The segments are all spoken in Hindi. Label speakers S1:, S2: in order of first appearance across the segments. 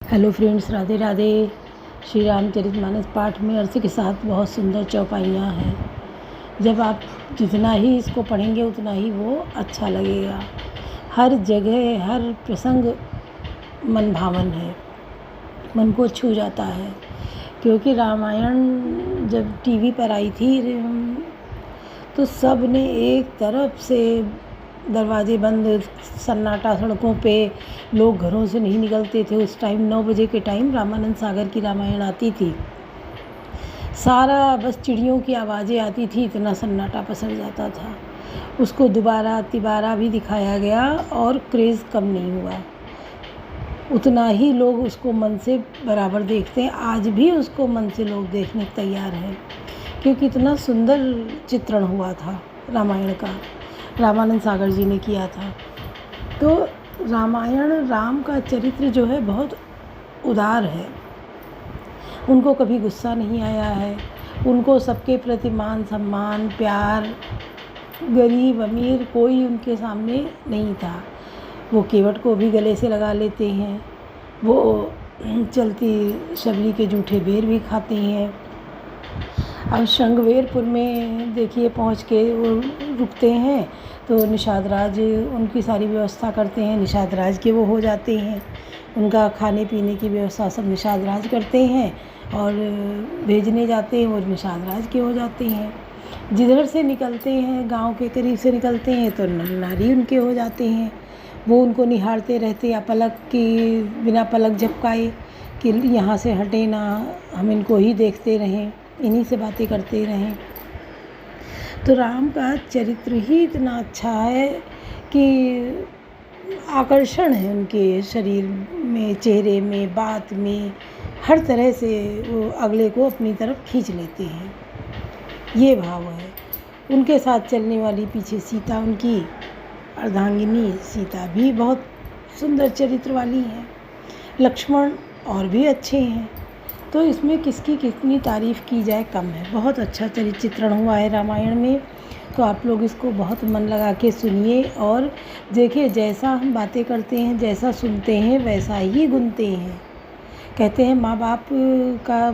S1: Hello friends, Radhe Radhe. श्री रामचरितमानस पाठ में अर्थ के साथ बहुत सुंदर चौपाइयाँ हैं। जब आप जितना ही इसको पढ़ेंगे उतना ही वो अच्छा लगेगा। हर जगह हर प्रसंग मन भावन है, मन को छू जाता है। क्योंकि रामायण जब टीवी पर आई थी तो सब ने एक तरफ से दरवाजे बंद, सन्नाटा सड़कों पे, लोग घरों से नहीं निकलते थे। उस टाइम 9 बजे के टाइम रामानंद सागर की रामायण आती थी। सारा बस चिड़ियों की आवाज़ें आती थी, इतना सन्नाटा पसर जाता था। उसको दोबारा तिबारा भी दिखाया गया और क्रेज़ कम नहीं हुआ। उतना ही लोग उसको मन से बराबर देखते हैं। आज भी उसको मन से लोग देखने को तैयार हैं, क्योंकि इतना सुंदर चित्रण हुआ था रामायण का, रामानंद सागर जी ने किया था। तो रामायण, राम का चरित्र जो है बहुत उदार है। उनको कभी गुस्सा नहीं आया है। उनको सबके प्रति मान सम्मान, प्यार, गरीब अमीर कोई उनके सामने नहीं था। वो केवट को भी गले से लगा लेते हैं। वो चलती शबरी के जूठे बेर भी खाते हैं। अब शृंगवेरपुर में देखिए पहुंच के वो रुकते हैं तो निषाद राज उनकी सारी व्यवस्था करते हैं। निषाद राज के वो हो जाते हैं। उनका खाने पीने की व्यवस्था सब निषाद राज करते हैं और भेजने जाते हैं वो निषाद राज के हो जाते हैं। जिधर से निकलते हैं, गांव के करीब से निकलते हैं तो नारी उनके हो जाते हैं। वो उनको निहारते रहते या पलक की बिना पलक झपकाए कि यहाँ से हटे ना, हम इनको ही देखते रहें, इन्हीं से बातें करते रहें। तो राम का चरित्र ही इतना अच्छा है कि आकर्षण है उनके शरीर में, चेहरे में, बात में, हर तरह से वो अगले को अपनी तरफ खींच लेते हैं। ये भाव है। उनके साथ चलने वाली पीछे सीता, उनकी अर्धांगिनी सीता भी बहुत सुंदर चरित्र वाली है। लक्ष्मण और भी अच्छे हैं। तो इसमें किसकी कितनी तारीफ़ की जाए कम है। बहुत अच्छा चरित्र चित्रण हुआ है रामायण में। तो आप लोग इसको बहुत मन लगा के सुनिए और देखिए, जैसा हम बातें करते हैं, जैसा सुनते हैं, वैसा ही गुनते हैं। कहते हैं माँ बाप का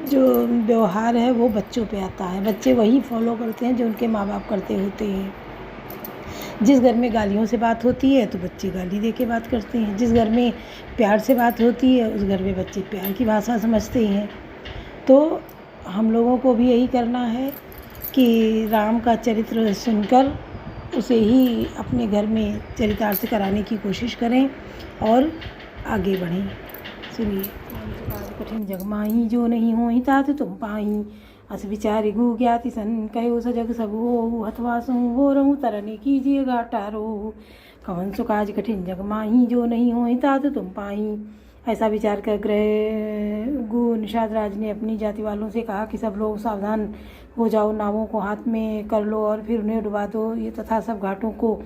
S1: जो व्यवहार है वो बच्चों पे आता है। बच्चे वही फॉलो करते हैं जो उनके माँ बाप करते होते हैं। जिस घर में गालियों से बात होती है तो बच्चे गाली दे के बात करते हैं। जिस घर में प्यार से बात होती है उस घर में बच्चे प्यार की भाषा समझते हैं। तो हम लोगों को भी यही करना है कि राम का चरित्र सुनकर उसे ही अपने घर में चरितार्थ कराने की कोशिश करें और आगे बढ़ें। सुनिए। कठिन जग माही, जो नहीं होहि तात तुम पाही। अस विचारि गु ज्ञाति सन, कहो सजग सब हो। हथवा सु हो रहूँ तरने कीजिए घाटा रो। कवन सो काज कठिन जग माही, जो नहीं होहि तात तुम पाही। ऐसा विचार कर ग्रह गु निषाद राज ने अपनी जाति वालों से कहा कि सब लोग सावधान हो जाओ, नावों को हाथ में कर लो और फिर उन्हें डुबा दो, ये तथा सब घाटों को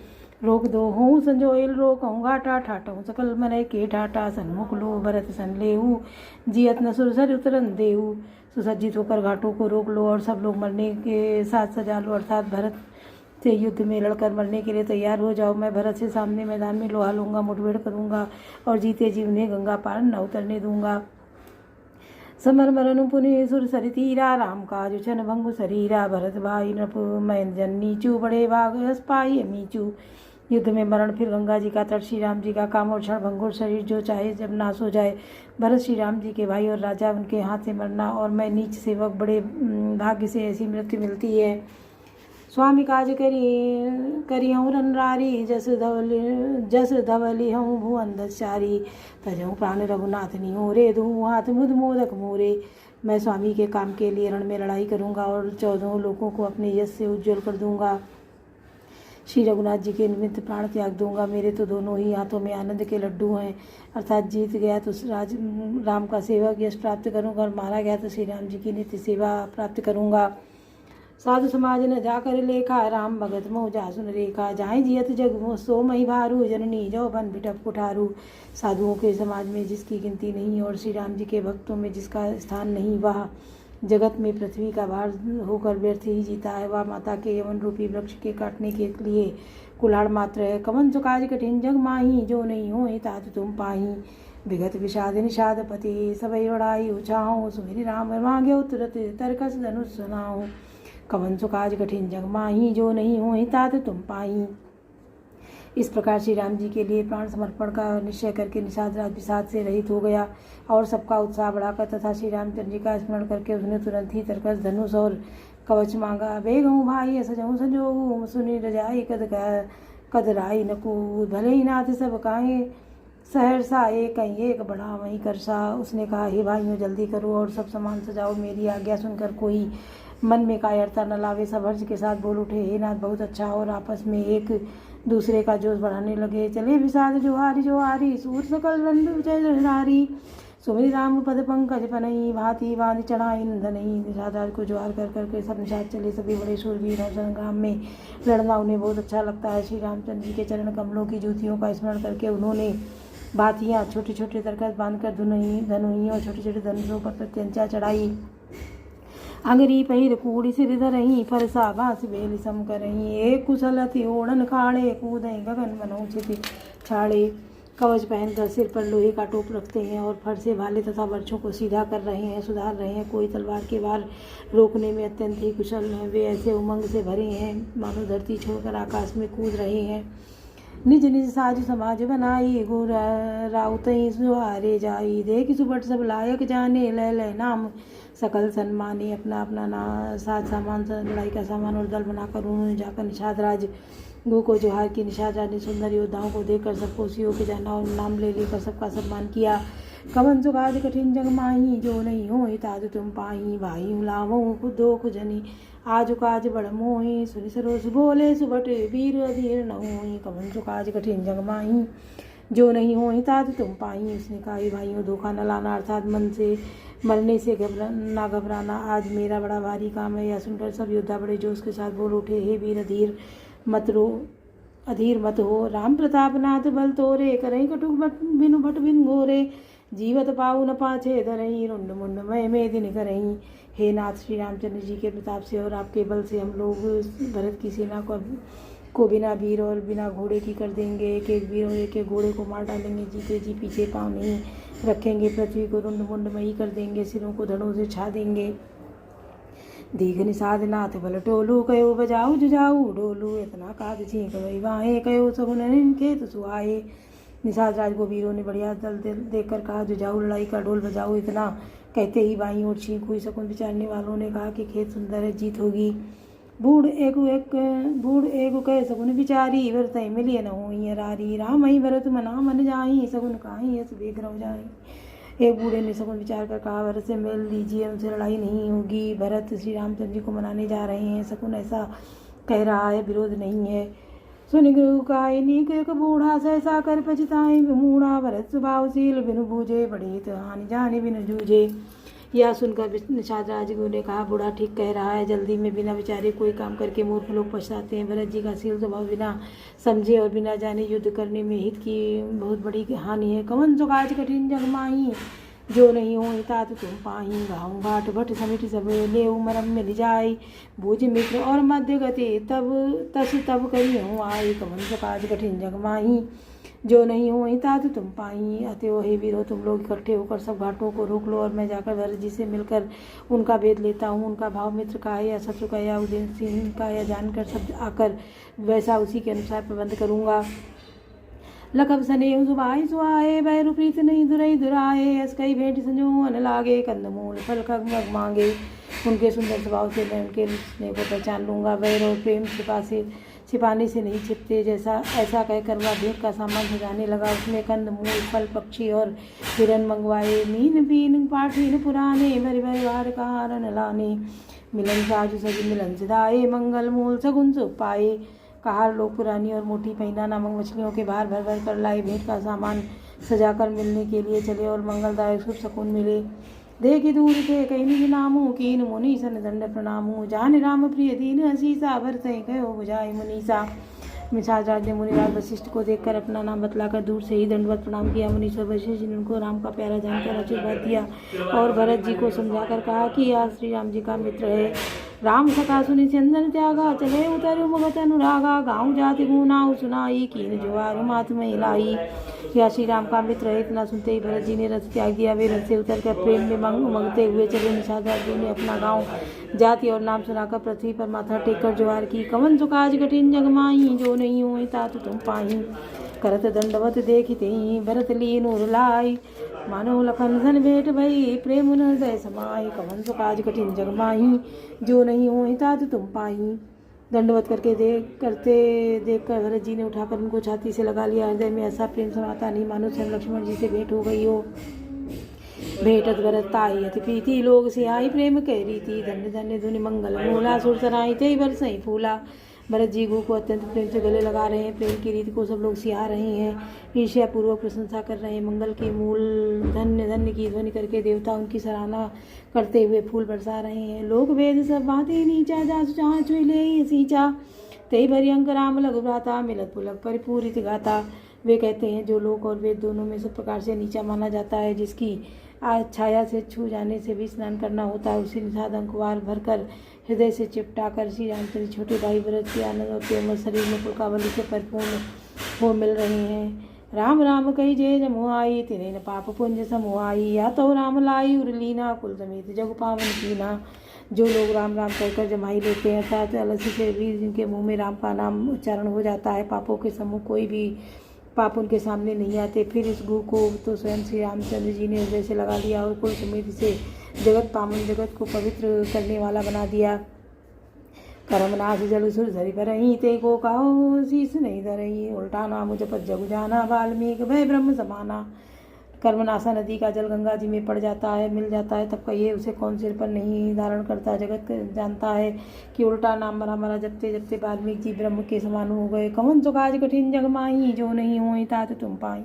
S1: रोक दो। हूँ संजोयल रो कहूँ घाटा ठाटहूँ सकल मरय के ठाटा। सन्मुख लो भरत सन लेहू, जियत न सुरसर उतरन देहू। सुसज्जित होकर घाटों को रोक लो और सब लोग मरने के साथ सजा लो, अर्थात भरत से युद्ध में लड़कर मरने के लिए तैयार हो जाओ। मैं भरत से सामने मैदान में लोहा लूँगा, मुठभेड़ करूँगा और जीते जी उन्हें गंगा पार न उतरने दूंगा। समर मरनु पुनि सुर सरि तीरा, राम काज छन भंगु शरीरा। भरत भाई नृप महेंद्र जन नीचू, बड़े भाग यश पाई मीचू। युद्ध में मरण, फिर गंगा जी का तट, श्री राम जी का काम और क्षण भंगुर शरीर जो चाहे जब नाश हो जाए। भरत श्री राम जी के भाई और राजा, उनके हाथ से मरना और मैं नीच सेवक, बड़े भाग्य से ऐसी मृत्यु मिलती है। स्वामी काज करी हूँ रनरारी, जस धवली हूँ भुवन दचारी। तजहूँ प्राण रघुनाथ निहोरे, दूँ हाथ मुद मोदक मोरे। मैं स्वामी के काम के लिए रण में लड़ाई करूँगा और 14 लोगों को अपने यश से उज्ज्वल कर दूँगा। श्री रघुनाथ जी के निमित्त प्राण त्याग दूंगा। मेरे तो दोनों ही हाथों में आनंद के लड्डू हैं। अर्थात जीत गया तो राम का सेवक यश प्राप्त करूंगा और मारा गया तो श्री राम जी की नित्य सेवा प्राप्त करूंगा। साधु समाज न जाकर लेखा, राम भगत मोह जासुन रेखा। जहाँ जियत जग मोह सो मही भारू, जननी जो बन बिटप कुठारू। साधुओं के समाज में जिसकी गिनती नहीं और श्री राम जी के भक्तों में जिसका स्थान नहीं, वह जगत में पृथ्वी का भार होकर व्यर्थ ही जीता है। वह माता के यवन रूपी वृक्ष के काटने के लिए कुल्हाड़ मात्र है। कवन सो काज कठिन जग माही, जो नहीं हो तात तुम पाही। विगत विषाद निषाद पति सबई वड़ाई उछाऊँ सुमिरि राम मांगे तुरत तरकस धनुष सुनाऊँ कवन सो काज कठिन जग माही जो नहीं हो तात तुम पाई। इस प्रकार श्री राम जी के लिए प्राण समर्पण का निश्चय करके निषाद राज विषाद से रहित हो गया और सबका उत्साह बढ़ाकर तथा श्री रामचंद्र जी का स्मरण करके उसने तुरंत ही तरकस धनुष और कवच मांगा। बेगहूँ भाई सजहूँ संजोगू सुनि रजाई कद राई नकू भले ही नाथ सब काहे सहरसा एक कहीं एक बड़ा वहीं करसा। उसने कहा हे भाइयों जल्दी करो और सब सामान सजाओ। मेरी आज्ञा सुनकर कोई मन में कायरता न लावे। सब हर्ष के साथ बोल उठे हे नाथ बहुत अच्छा। और आपस में एक दूसरे का जोश बढ़ाने लगे। चले विषाद जोहारी सूर सकल रंडी सुमिरि राम पद पंकज पनई भांति बांध चढ़ाई धनई। निषाद राज को जोहार कर करके सब निषाद चले। सभी बड़े शूरवीर और संग्राम में लड़ना उन्हें बहुत अच्छा लगता है। श्री रामचंद्र जी के चरण कमलों की ज्योतियों का स्मरण करके उन्होंने भातियाँ छोटे छोटे तरकस बांधकर धनुई और छोटे छोटे धनुषों पर प्रत्यंचा चढ़ाई। अंगरी पहिर कूड़ी सिर धरही फरसा बांस बेल सम करही। एक कुशलति ओढ़न खाड़े कूदई गगन मनोचित छाड़े। कवच पहनकर सिर पर लोहे का टोप रखते हैं और फरसे भाले तथा बर्छों को सीधा कर रहे हैं सुधार रहे हैं। कोई तलवार के वार रोकने में अत्यंत ही कुशल हैं। वे ऐसे उमंग से भरे हैं मानो धरती छोड़कर आकाश में कूद रहे हैं। निज निज साज समाज बनाई गुर राउतई सुहारे जाई। देख सुबट सब लायक जाने लय नाम सकल सन्माने। अपना अपना साज सामान लड़ाई का सामान और दल बनाकर उन्होंने जाकर निषाद राज गु को जोहार की। निषाद राज ने सुंदर योद्धाओं को देखकर सबको सियों के जाना और नाम ले लेकर सबका सम्मान किया। कवन सो काज कठिन जग माही जो नहीं हो ताज तुम पाही। भाई लावो खुदो खुजनी आज काज बड़ मोही। सुनि सरोस बोले सुबट वीर अधीर न होई। कवन सो काज कठिन जग माही जो नहीं हो ताज तुम पाई। उसने कहा भाइयों धोखा न लाना अर्थात मन से मरने से ना घबराना आज मेरा बड़ा भारी काम है। यह सुनकर सब योद्धा बड़े जोश के साथ बोल उठे हे वीर अधीर मत हो। राम प्रताप नाथ बल तोरे करई कटुक भट बिन घोरे। जीवत पाऊ न पाछे धरई रुंड मुंड मय में दिन करई। हे नाथ श्री रामचंद्र जी के प्रताप से और आपके बल से हम लोग भरत की सेना को बिना वीर और बिना घोड़े की कर देंगे। एक एक वीर और एक एक घोड़े को मार डालेंगे। जीते जी पीछे पाँव नहीं रखेंगे। पृथ्वी को रुंड मुंडमयी कर देंगे। सिरों को धड़ों से छा देंगे। दीघ निषाद नाथ बल टोलू कयो बजाऊ जुजाऊ डोलू। इतना काज छींक वही वाहे कयो सगुन खेत सुहाए। निषाद राज को वीरों ने बढ़िया दल देखकर कहा जुजाऊ लड़ाई का ढोल बजाओ। इतना कहते ही बाई और छींक हुई। शकुन विचारने वालों ने कहा कि खेत सुंदर है जीत होगी। बूढ़ एक कह सगुन विचारी व्रत मिलिए न हो रारी। राम ही व्रत मना मन जाई सगुन काहि यस बेग रह जाई। एक बूढ़े ने सगुन विचार कर कहा भरत से मिल लीजिए उनसे लड़ाई नहीं होगी। भरत श्री रामचंद्र जी को मनाने जा रहे हैं। शकुन ऐसा कह रहा है विरोध नहीं है। सुन गुरु काय नीक एक बूढ़ा सहसा कर पछताए मूढ़ा। भरत स्वभावशील बिनु बूझे बड़े तो हानि जाने बिनु जूझे। यह सुनकर निषाद राजगुरु ने कहा बूढ़ा ठीक कह रहा है। जल्दी में बिना विचारे कोई काम करके मूर्ख लोग पछताते हैं। भरत जी का शील स्वभाव बिना समझे और बिना जाने युद्ध करने में हित की बहुत बड़ी हानि है। कवन सो काज कठिन जग माही जो नहीं हो तात तुम पाही। गाँव घाट भट समिट सब ले मरम मिल जाई। भुज मित्र और मध्य गति तब करी हूँ आई। कवन सो काज कठिन जग माही जो नहीं हो तात तुम पाई। अतएव हे वीरों तुम लोग इकट्ठे होकर सब घाटों को रोक लो और मैं जाकर भरत जी से मिलकर उनका भेद लेता हूँ। उनका भाव मित्र का है या शत्रु का या उदयन का या जानकर सब आकर वैसा उसी के अनुसार प्रबंध करूँगा। लखब सने सुबाई सुहाए बैरु प्रीत नहीं दुरई दुराए। हस कई भेंट संजो अन लागे कंदमूल फल खग मांगे। उनके सुंदर स्वभाव से मैं उनके स्नेह को पहचान लूँगा। वैर और प्रेम छिपाने से नहीं छिपते। जैसा ऐसा कहकर वह भेंट का सामान सजाने लगा। उसने कंद मूल फल पक्षी और हिरन मंगवाए। मीन पीन पाठीन पुराने भर वार का हारन लाने। मिलन साजु सजी मिलन सिधाए मंगल मूल सगुन सुख पाए। कहार लोग पुरानी और मोटी पैना नामक मछलियों के भार भर भर कर लाए। भेंट का सामान सजाकर मिलने के लिए चले और मंगलदायक शुभ शकुन मिले। देखी दूर थे कहीं निज नामू कीन मुनि सन दंड प्रणामू। जान राम प्रिय दीन हसीसा भरत कहो बुझाई मुनीसा। निषाद राज ने मुनिराज वशिष्ठ को देखकर अपना नाम बतलाकर दूर से ही दंडवत प्रणाम किया। मुनीश्वर वशिष्ठ ने उनको राम का प्यारा जानकर आशीर्वाद दिया और भरत जी को समझाकर कहा कि यह श्री राम जी का मित्र है। राम कथा सुनि चंदन त्यागा, चले उतरु भगत अनुरागा। गाँव जाति गुनाऊ सुनाई, कीन जुआर मात में लाई। या श्री राम का मित्र है, इतना सुनते ही भरत जी ने रथ त्याग दिया। वे रथ से उतरकर प्रेम में उमंगते हुए चले। निषाद अर्जुन ने अपना गाँव जाति और नाम सुनाकर पृथ्वी पर माथा टेक कर जुआर की। कवन सो काज कठिन जग माही, जो नहीं होई तात तुम पाही। करत दंडवत देखते ही, भरत लीन उर लाई। मानो लखन धन भेंट भई, प्रेम हृदय समाई। कवन सो काज कठिन जग माही, जो नहीं होई तात तुम पाही। दंडवत देख कर भरत जी ने उठाकर उनको छाती से लगा लिया। हृदय में ऐसा प्रेम समाता नहीं, मानो स्वयं लक्ष्मण जी से भेंट हो गई हो। भेटत भरत ताई अति प्रीति, लोग सिहाई प्रेम कह रीति। धन्य धन्य धुनि मंगल मूला, सुर सराई ते बरसई फूला। भरत जी गु को अत्यंत प्रेम से गले लगा रहे हैं। प्रेम की रीति को सब लोग सिहा रहे हैं, ईर्ष्या पूर्वक प्रशंसा कर रहे हैं। मंगल के मूल धन्य धन्य की ध्वनि करके देवता उनकी सराहना करते हुए फूल बरसा रहे हैं। लोक वेद सब बातें नीचा, जासु जहाँ छुई ले सींचा। ते भरी अंक राम लघु भ्राता, मिलत पुलक परिपूरित गाता। वे कहते हैं जो लोक और वेद दोनों में सब प्रकार से नीचा माना जाता है, जिसकी छाया से छू जाने से भी स्नान करना होता है, उसी निषाद अंकवार भरकर हृदय से चिपटा कर श्री रामचंद्र छोटे भाई भरत के आनंद और प्रेम शरीर में पुलकावली से परिपूर्ण हो मिल रहे हैं। राम राम कही जय जमुआई, तिन्हें न पाप पुंज समुआई। या तो राम लाई उर्लीना, कुल समेत जग पावन कीना। जो लोग राम राम कहकर जमाई लेते हैं, अर्थात अलसी से भी जिनके मुँह में राम का नाम उच्चारण हो जाता है, पापों के समूह कोई भी पाप उनके सामने नहीं आते। फिर इस गु को तो स्वयं श्री रामचंद्र जी ने हृदय से लगा लिया और कुल समेत से जगत पावन जगत को पवित्र करने वाला बना दिया। कर्मनाश जल सुर धरि भरही, ते को कहो शीस नहीं धरही। उल्टा नाम जपत जग जाना, वाल्मीकि भय ब्रह्म समाना। कर्मनाशा नदी का जल गंगा जी में पड़ जाता है, मिल जाता है, तब कहिए उसे कौन सिर पर नहीं धारण करता। जगत जानता है कि उल्टा नाम मरा मरा जपते जपते वाल्मीकि जी ब्रह्म के समान हो गए। कवन सो काज कठिन जग माही, जो नहीं होई तात तुम पाई।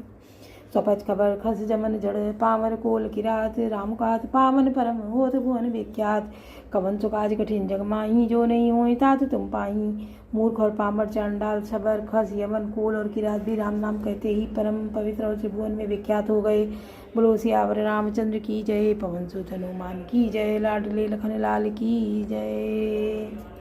S1: स्वपच खबर खस जमन जड़, पावन कोल किरात। राम कात पावन परम होत भुवन विख्यात। कवन सो काज कठिन जग माही, जो नहीं होई तात तुम पाही। मूर्ख और पामर, चांडाल, छबर, खस, यमन, कोल और किरात भी राम नाम कहते ही परम पवित्र और त्रिभुवन में विख्यात हो गए। बोलो सियावर रामचंद्र की जय, पवन सुत हनुमान की जय, लाडले लखन लाल की जय।